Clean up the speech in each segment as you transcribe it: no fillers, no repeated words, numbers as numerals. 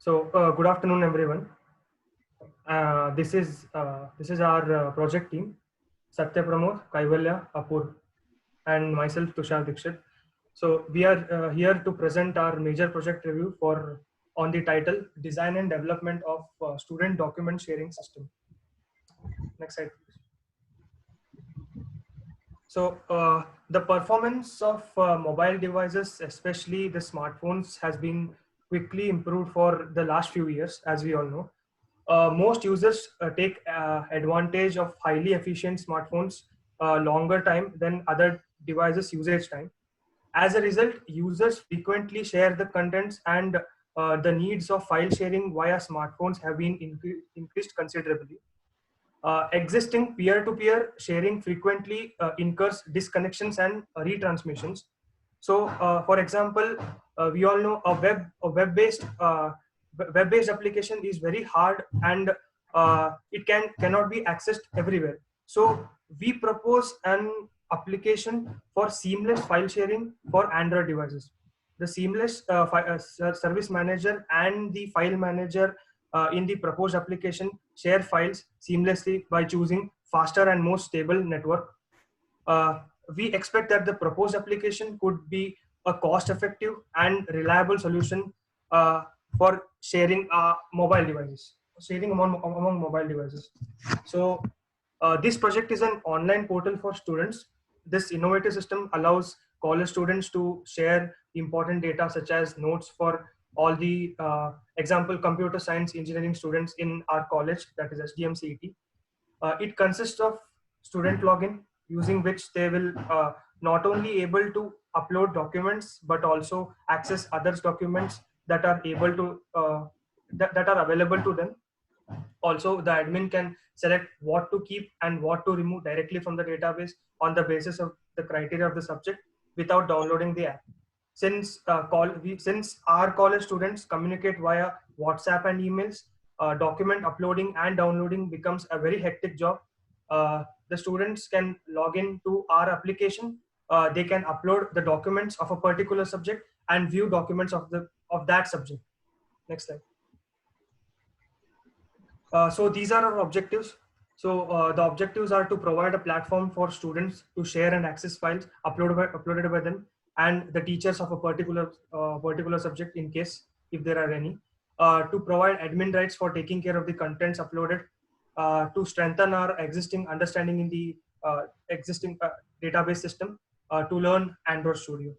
Good afternoon, everyone. This is our project team: Satya Pramod, Kaivalya, Apur, and myself, Tushar Dikshit. So we are here to present our major project review for on the title "Design and Development of Student Document Sharing System." Next slide, please. The performance of mobile devices, especially the smartphones, has been quickly improved for the last few years, as we all know. Most users take advantage of highly efficient smartphones longer time than other devices usage time. As a result, users frequently share the contents, and the needs of file sharing via smartphones have been increased considerably. Existing peer-to-peer sharing frequently incurs disconnections and retransmissions. For example, we all know a web-based application is very hard, and it cannot be accessed everywhere. So we propose an application for seamless file sharing for Android devices. The seamless service manager and the file manager in the proposed application share files seamlessly by choosing faster and more stable network. Uh, we expect that the proposed application could be a cost-effective and reliable solution for sharing sharing among mobile devices. This project is an online portal for students. This innovative system allows college students to share important data such as notes for all the example computer science engineering students in our college, that is SDMCET. It consists of student login, using which they will not only able to upload documents but also access others documents that are able to that are available to them. Also, the admin can select what to keep and what to remove directly from the database on the basis of the criteria of the subject without downloading the app. Since our college students communicate via WhatsApp and emails, document uploading and downloading becomes a very hectic job. The students can log in to our application. They can upload the documents of a particular subject and view documents of that subject. Next slide. So these are our objectives. The objectives are to provide a platform for students to share and access files uploaded by them and the teachers of a particular subject, in case if there are any. To provide admin rights for taking care of the contents uploaded. To strengthen our existing understanding in the existing database system. To learn Android Studio.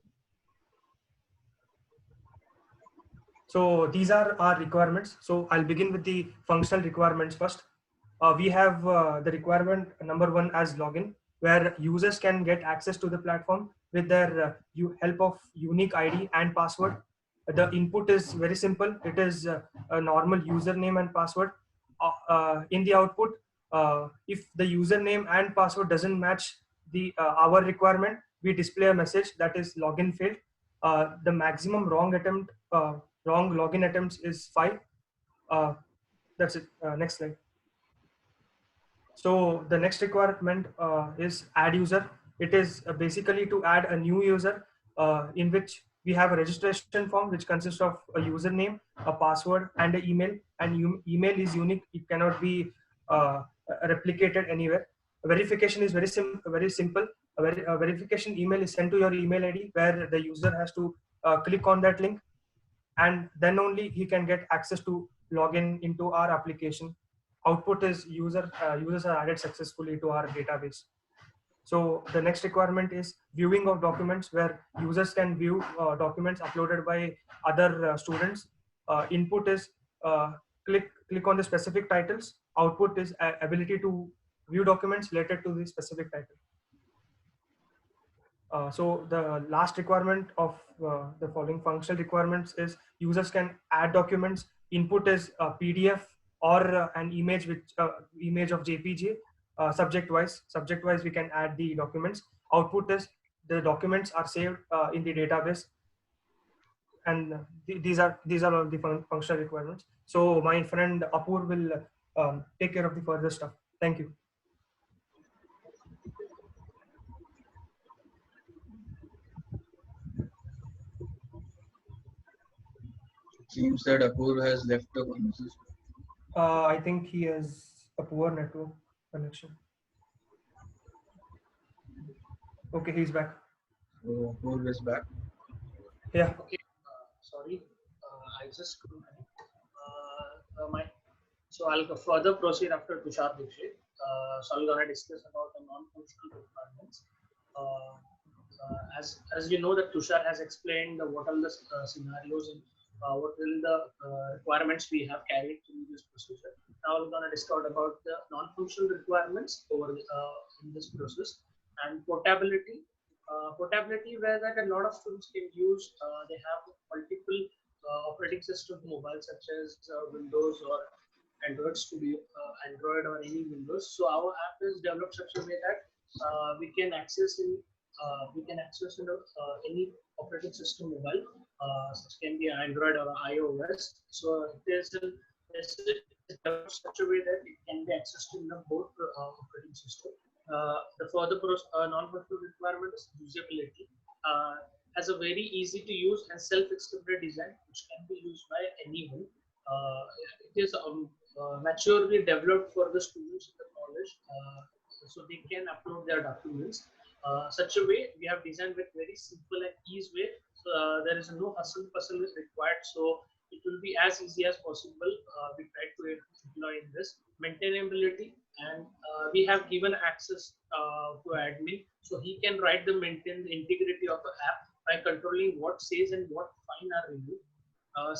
So these are our requirements. So I'll begin with the functional requirements first. We have the requirement number one as login, where users can get access to the platform with their help of unique ID and password. The input is very simple. It is a normal username and password. In the output, if the username and password doesn't match the our requirement, we display a message that is login failed. The maximum wrong login attempts is 5. Uh, that's it. Next slide. So the next requirement is add user. It is basically to add a new user in which we have a registration form which consists of a username, a password, and an email. And email is unique; it cannot be replicated anywhere. Verification is very simple. A verification email is sent to your email ID, where the user has to click on that link, and then only he can get access to log in into our application. Output is users are added successfully to our database. So the next requirement is viewing of documents, where users can view documents uploaded by other students. Input is uh, click on the specific titles. Output is ability to view documents related to the specific title. So the last requirement of the following functional requirements is users can add documents. Input is a PDF or an image, which image of JPG. Subject wise we can add the documents. Output is the documents are saved in the database, and these are all the functional requirements. So my friend Apur will take care of the further stuff. Thank you. Seems that Apoor has left the conversation. I think he has a poor network connection. Okay, he's back. So Apoor is back. Yeah. Okay, sorry, I just couldn't connect. My So I'll further proceed after Tushar Dikshit. So I'm gonna discuss about the non-functional requirements. Uh, as you know that Tushar has explained what are the scenarios and what will the requirements we have carried through this procedure. Now we're gonna discuss about the non-functional requirements over in this process and portability. Portability where that a lot of students can use. They have multiple operating system mobiles such as Windows or Android Studio, Android or any Windows. So our app is developed such a way that we can access in any operating system mobile, such can be Android or iOS. So it's developed such a way that it can be accessed in the both operating system. The non-functional requirement is usability. Has a very easy to use and self-explanatory design which can be used by anyone. It is maturely developed for the students in the college, so they can upload their documents. Such a way we have designed with very simple and easy way. So, there is no hustle bustle is required. So it will be as easy as possible. We try to employ in this maintainability, and we have given access to admin, so he can write the maintain the integrity of the app by controlling what says and what fine are removed.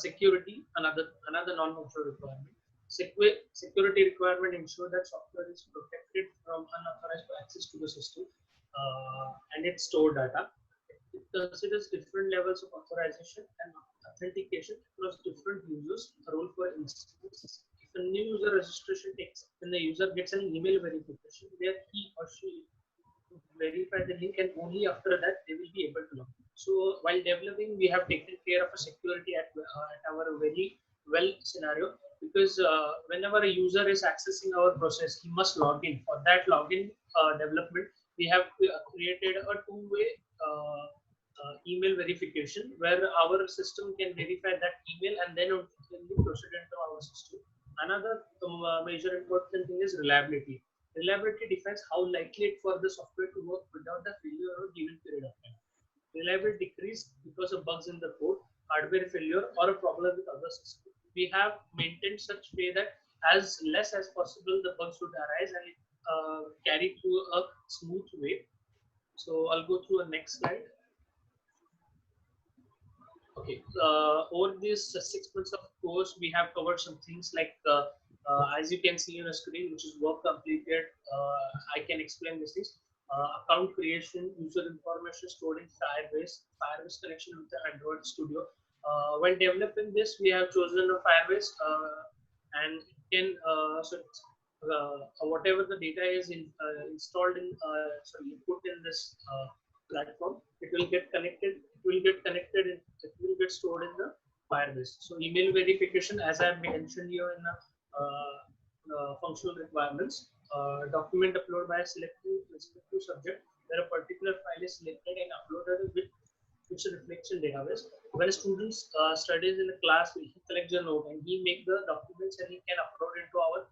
Security, another non-functional requirement. Security requirement ensure that software is protected from unauthorized access to the system and its stored data. It considers different levels of authorization and authentication across different users. A role for instance, if a new user registration takes, when the user gets an email verification where he or she verify the link, and only after that they will be able to log. So while developing, we have taken care of a security at our very well scenario, because whenever a user is accessing our process, he must log in. For that login development, we have created a two-way email verification where our system can verify that email and then it can be proceeded into our system. Another major important thing is reliability. Reliability defines how likely it for the software to work without the failure or given period of time. Reliability decrease because of bugs in the code, hardware failure, or a problem with other systems. We have maintained such way that as less as possible the bugs would arise and it carry through a smooth way. So I'll go through a next slide. Okay, over these 6 months of course, we have covered some things like, as you can see on the screen, which is work completed. I can explain these things. Account creation, user information stored in Firebase connection with the Android Studio. While developing this, we have chosen a Firebase, and it can whatever the data is installed in, input in this platform, it will get connected. It will get stored in the Firebase. So email verification, as I mentioned here in the functional requirements, document upload by selecting respective subject where a particular file is selected and uploaded with which reflects in database. When a student studies in a class, he collects a note and he make the documents and he can upload into our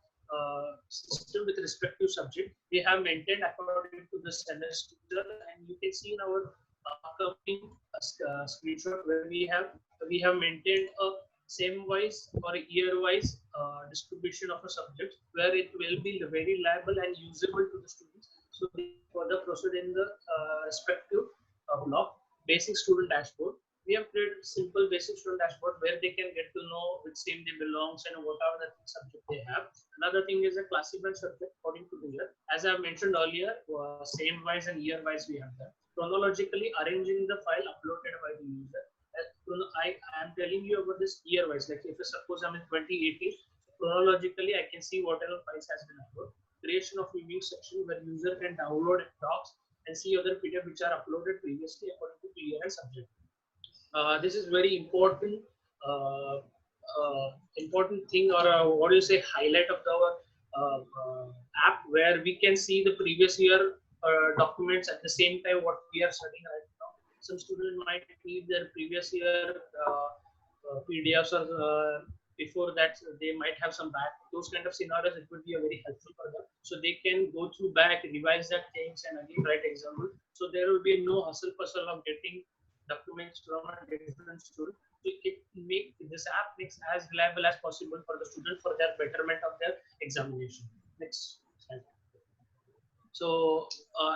system with respect to subject. We have maintained according to the semester, and you can see in our upcoming screenshot where we have maintained a same wise or a year wise distribution of a subject where it will be very reliable and usable to the students. So they further proceed in the respective block. Basic student dashboard. We have created simple basic student dashboard where they can get to know which team they belongs and what are the subject they have. Another thing is a classified subject according to the year. As I mentioned earlier, same wise and year wise we have that. Chronologically arranging the file uploaded by the user. I am telling you about this year wise. Like if suppose I'm in 2018, chronologically I can see whatever files has been uploaded. Creation of review section where user can download docs and see other PDF which are uploaded previously according to the year and subject. This is very important important thing, or what do you say, highlight of our app, where we can see the previous year documents at the same time what we are studying right now. Some students might need their previous year PDFs or before that they might have some back, those kind of scenarios, it would be a very helpful for them. So they can go through back, revise that things and again write example. So there will be no hustle bustle of getting documents from a different student. So this app makes as reliable as possible for the student for their betterment of their examination. Next slide. So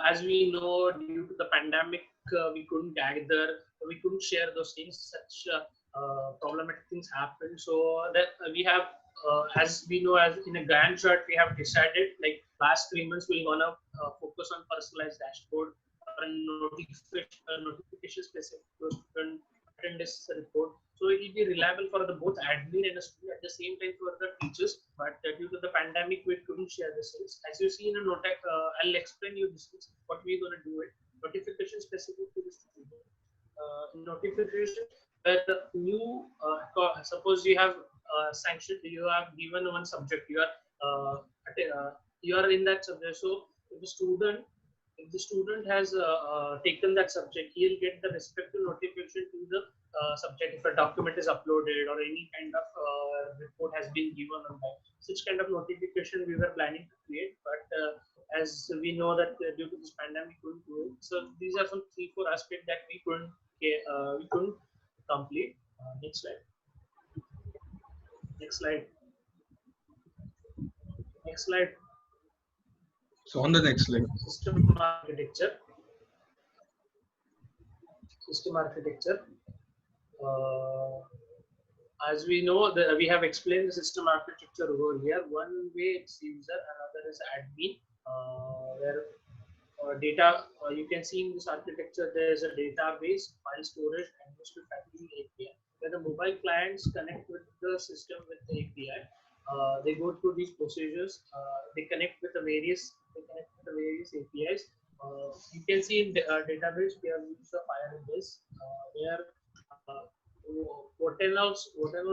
as we know, due to the pandemic, we couldn't gather, we couldn't share those things. Such problematic things happen. So that we have, as we know, as in a Gantt chart, we have decided like last 3 months we're gonna focus on personalized dashboard or notification specific to student attendance report. So it will be reliable for the both admin and the student at the same time for the teachers. But due to the pandemic, we couldn't share the things. As you see in a note, I'll explain you this things, what we're gonna do it. Notification specific to the student. Notification where the new suppose you have sanctioned, you have given one subject, you are in that subject. So if the student has taken that subject, he'll get the respective notification to the subject if a document is uploaded or any kind of report has been given on that. Such kind of notification we were planning to create, but as we know that due to this pandemic, we couldn't do it. So these are some 3-4 aspects that we couldn't complete. Next slide. Next slide. Next slide. So on the next slide. System architecture. System architecture. As we know, we have explained the system architecture over here. One way it's user, another is admin. Where data, you can see in this architecture, there is a database, file storage, and mostly packaging API. Where the mobile clients connect with the system with the API. They go through these procedures. They connect with the various APIs. You can see in the database we have used the Firebase, where whatever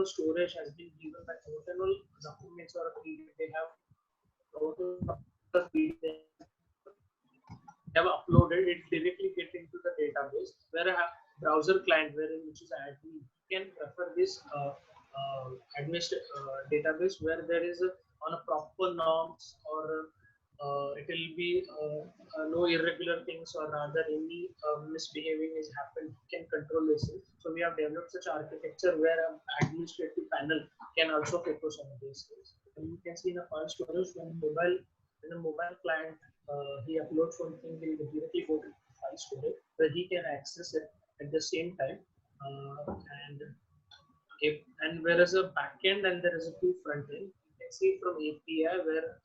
storage has been given by whatever documents or they have uploaded, it directly get into the database. Where a browser client, which is admin, can refer this database where there is on a proper norms or it will be no irregular things or rather any misbehaving is happened, can control this. So we have developed such architecture where an administrative panel can also focus on these things. And you can see in a file storage when the mobile client he uploads something, he will directly go to the file storage where he can access it at the same time. And whereas a backend and there is a two front end, you can see from API where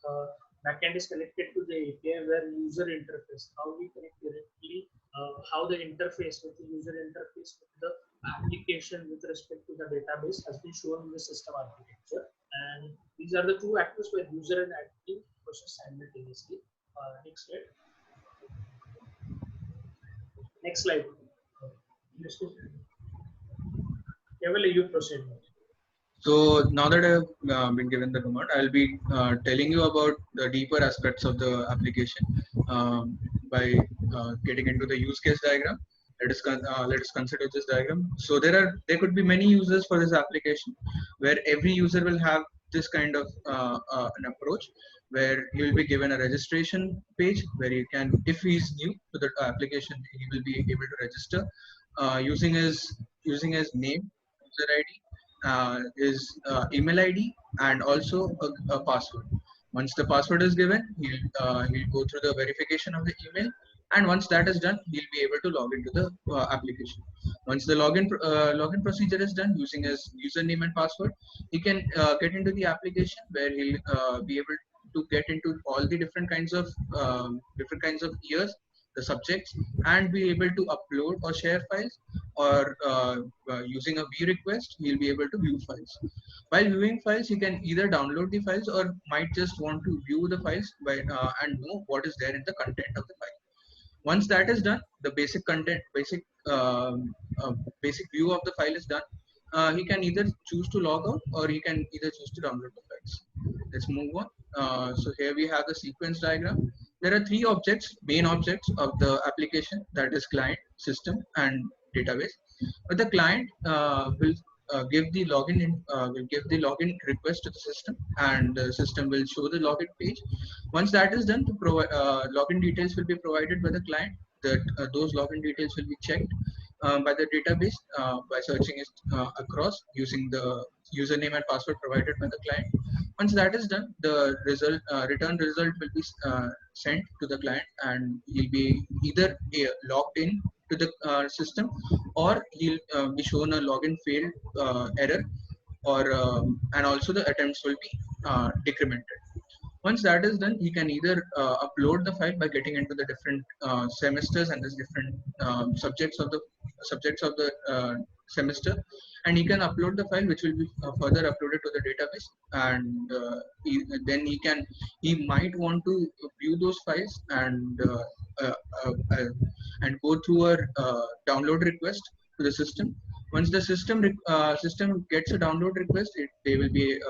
backend is connected to the API where user interface, how we connect directly, how the interface with the user interface with the application with respect to the database has been shown in the system architecture. And these are the two actors where user and admin process simultaneously. Next slide. Next slide. Keval, you proceed. So now that I've been given the command, I'll be telling you about the deeper aspects of the application by getting into the use case diagram. Let us consider this diagram. So there could be many users for this application, where every user will have this kind of an approach, where he will be given a registration page where you can, if he is new to the application, he will be able to register using his name, user ID, his email ID, and also a password. Once the password is given, he'll go through the verification of the email, and once that is done, he'll be able to log into the application. Once the login procedure is done using his username and password, he can get into the application where he'll be able to get into all the different kinds of years, the subjects, and be able to upload or share files, or using a view request, he'll be able to view files. While viewing files, he can either download the files or might just want to view the files by and know what is there in the content of the file. Once that is done, the basic view of the file is done. He can either choose to log out or he can either choose to download the files. Let's move on. So here we have the sequence diagram. There are three main objects of the application, that is client, system, and database. But the client will give the login request to the system, and the system will show the login page. Once that is done, login details will be provided by the client. That those login details will be checked by the database by searching it across using the username and password provided by the client. Once that is done, the return result will be sent to the client, and he'll be either logged in to the system, or he'll be shown a login failed error, or and also the attempts will be decremented. Once that is done, he can either upload the file by getting into the different semesters and the different subjects of the semester, and he can upload the file, which will be further uploaded to the database. And then he might want to view those files uh, uh, and go through a download request to the system. Once the system gets a download request, they will be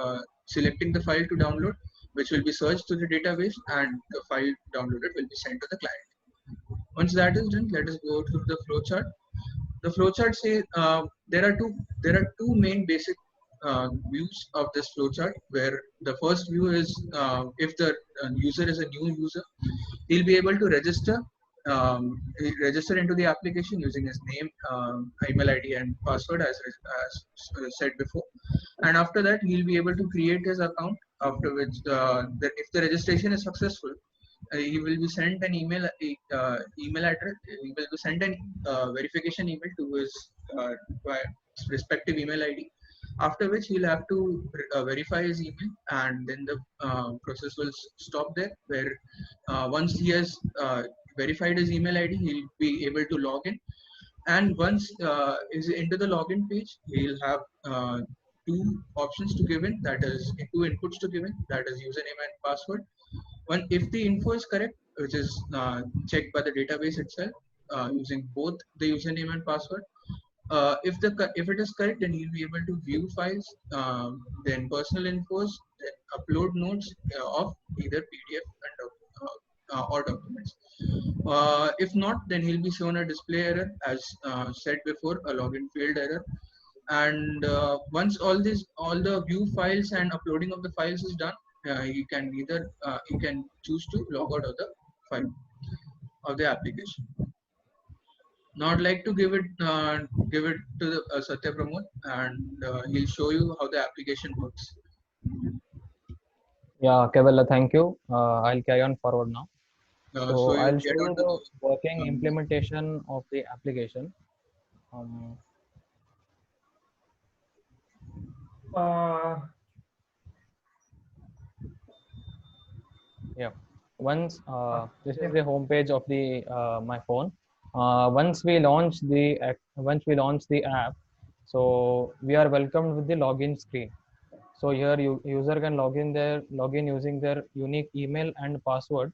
selecting the file to download, which will be searched to the database, and the file downloaded will be sent to the client. Once that is done, let us go through the flowchart. The flowchart says there are two main basic views of this flowchart. Where the first view is if the user is a new user, he'll be able to register into the application using his name, email ID, and password as said before. And after that, he'll be able to create his account. After which, if the registration is successful, he will be sent an email address. He will be sent an verification email to his respective email ID. After which, he'll have to verify his email, and then the process will stop there. Where once he has verified his email ID, he'll be able to log in. And once is into the login page, he'll have two options to give in. That is two inputs to give in. That is username and password. If the info is correct, which is checked by the database itself using both the username and password. If it is correct, then he'll be able to view files, then personal infos, then upload notes of either PDF or documents. If not, then he'll be shown a display error, as said before, a login failed error. And once all the view files and uploading of the files is done, you can choose to log out of the file of the application. Now I'd like to give it to the Satya Pramod, and he'll show you how the application works. Yeah, Kevella, thank you. I'll carry on forward now. So you I'll get show you onto the working implementation of the application. Yeah. Once this is the home page of the my phone. Once we launch the app, so we are welcomed with the login screen. So here user can log in using their unique email and password.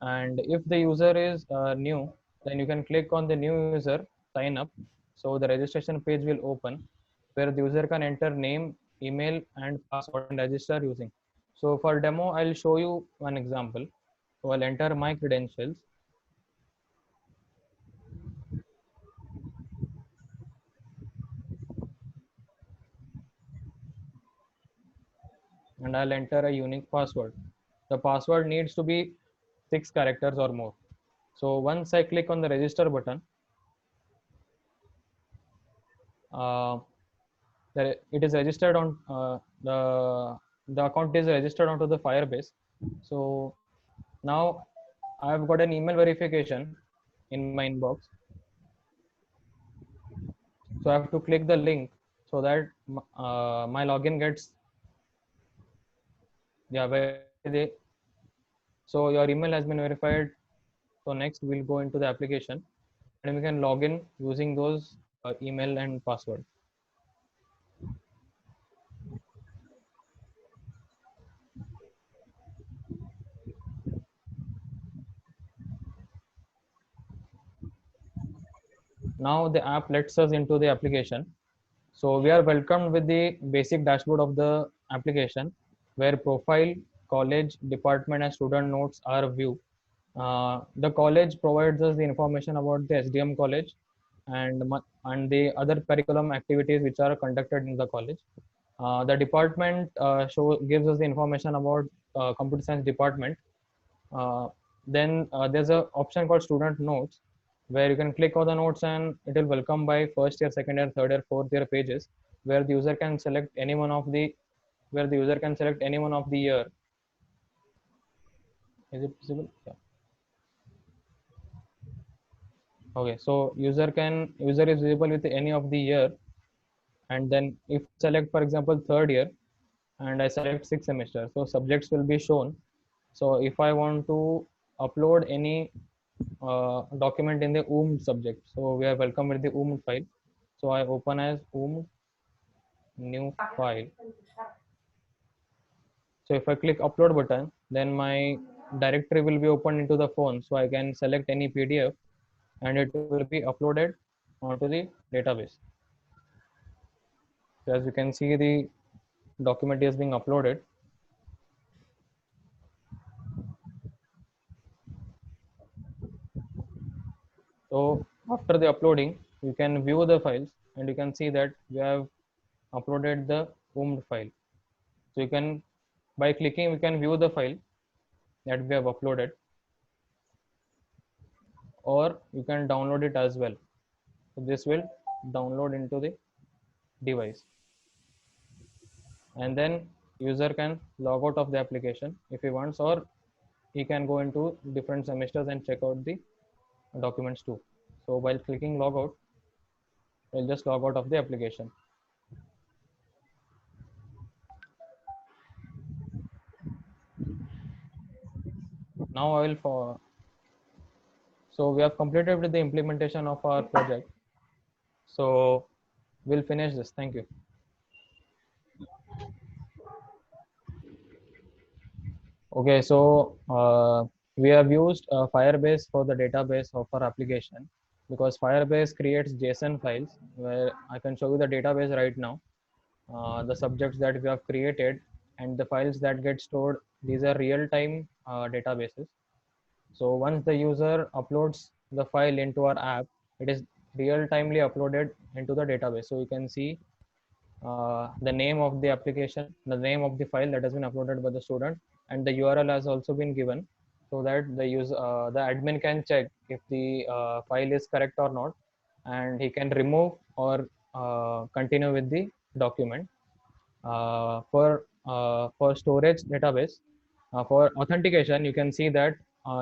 And if the user is new, then you can click on the new user, sign up. So the registration page will open, where the user can enter name, email, and password and register using. So for demo, I'll show you one example. So I'll enter my credentials. And I'll enter a unique password. The password needs to be 6 characters or more. So once I click on the register button, it is registered on the account is registered onto the Firebase. So now I've got an email verification in my inbox. So I have to click the link so that my login gets so your email has been verified. So next we'll go into the application, and we can log in using those email and password. Now the app lets us into the application. So we are welcomed with the basic dashboard of the application, where profile, college, department, and student notes are viewed. The college provides us the information about the SDM college, and the other curriculum activities which are conducted in the college. The department gives us the information about computer science department. Then there's an option called student notes, where you can click on the notes and it will welcome by first year, second year, third year, fourth year pages, where the user can select any one of the year. Is it visible? Yeah. Okay, so user is visible with any of the year, and then if select, for example, third year, and I select 6 semesters, so subjects will be shown. So if I want to upload any document in the OOMD subject, so we are welcome with the OOMD file. So I open as OOMD new file. So if I click upload button, then my directory will be opened into the phone. So I can select any PDF and it will be uploaded onto the database. So as you can see, the document is being uploaded. So after the uploading, you can view the files and you can see that we have uploaded the OOMD file. So you can, by clicking, we can view the file that we have uploaded, or you can download it as well. So this will download into the device, and then user can log out of the application if he wants, or he can go into different semesters and check out the documents too. So while clicking log out, we'll just log out of the application. Now I will so we have completed with the implementation of our project. So we'll finish this. Thank you. Okay, so we have used Firebase for the database of our application, because Firebase creates JSON files, where I can show you the database right now, the subjects that we have created and the files that get stored. These are real-time databases. So once the user uploads the file into our app, it is real-timely uploaded into the database. So you can see the name of the application, the name of the file that has been uploaded by the student, and the URL has also been given, so that the admin can check if the file is correct or not, and he can remove or continue with the document. For storage database, for authentication, you can see that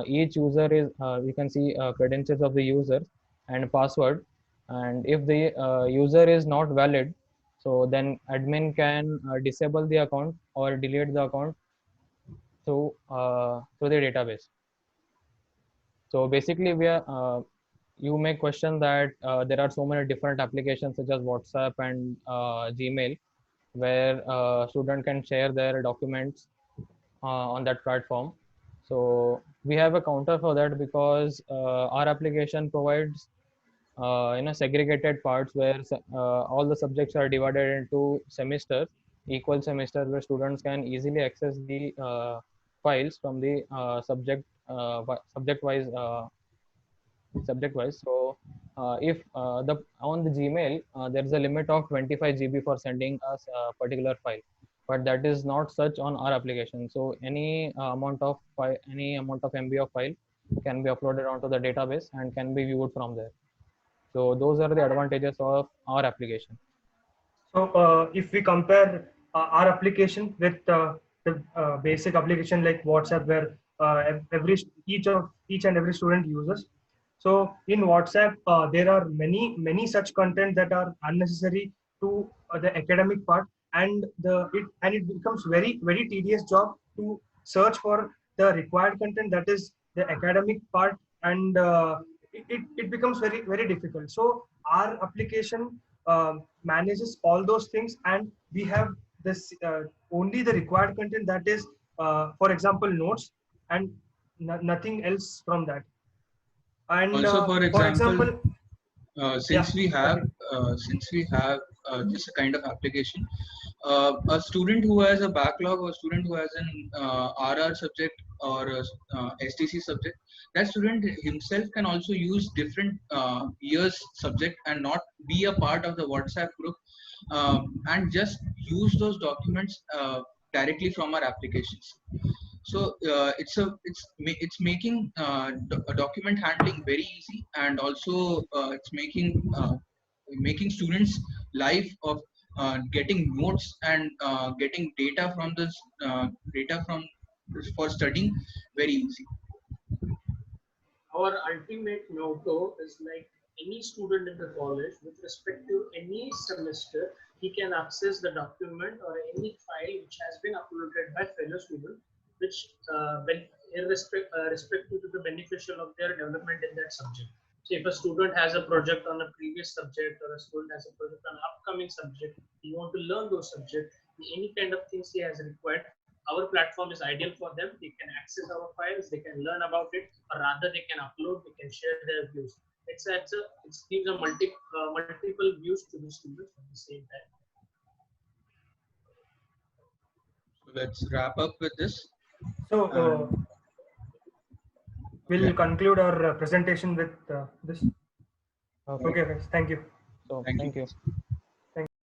each user is you can see credentials of the user and password, and if the user is not valid, so then admin can disable the account or delete the account through the database. So basically, you may question that there are so many different applications such as WhatsApp and Gmail, where student can share their documents on that platform. So we have a counter for that, because our application provides segregated parts, where all the subjects are divided into semesters, equal semesters, where students can easily access the files from the subject wise. So if on the Gmail there is a limit of 25 GB for sending us a particular file, but that is not such on our application. So any amount of MB of file can be uploaded onto the database and can be viewed from there. So those are the advantages of our application. So if we compare our application with the basic application like WhatsApp, where each and every student uses. So in WhatsApp, there are many such content that are unnecessary to the academic part, and it becomes very tedious job to search for the required content, that is the academic part, and it becomes very difficult. So our application manages all those things, and we have this only the required content, that is for example notes, and nothing else from that. And Also, for example, since yeah, we have this kind of application, a student who has a backlog or student who has an RR subject or STC subject, that student himself can also use different years subject and not be a part of the WhatsApp group, and just use those documents directly from our applications. So it's making document handling very easy, and also it's making students life of getting notes and getting data from this data from for studying very easy. Our ultimate motto is like any student in the college, with respect to any semester, he can access the document or any file which has been uploaded by fellow student, which respective to the beneficial of their development in that subject. So if a student has a project on a previous subject, or a student has a project on an upcoming subject, you want to learn those subjects, any kind of things he has required, our platform is ideal for them. They can access our files, they can learn about it, or rather they can upload, they can share their views. It gives a multiple views to the students at the same time. So let's wrap up with this. So we'll conclude our presentation with this. Okay. Okay, guys. Thank you. So Thank thank you. you.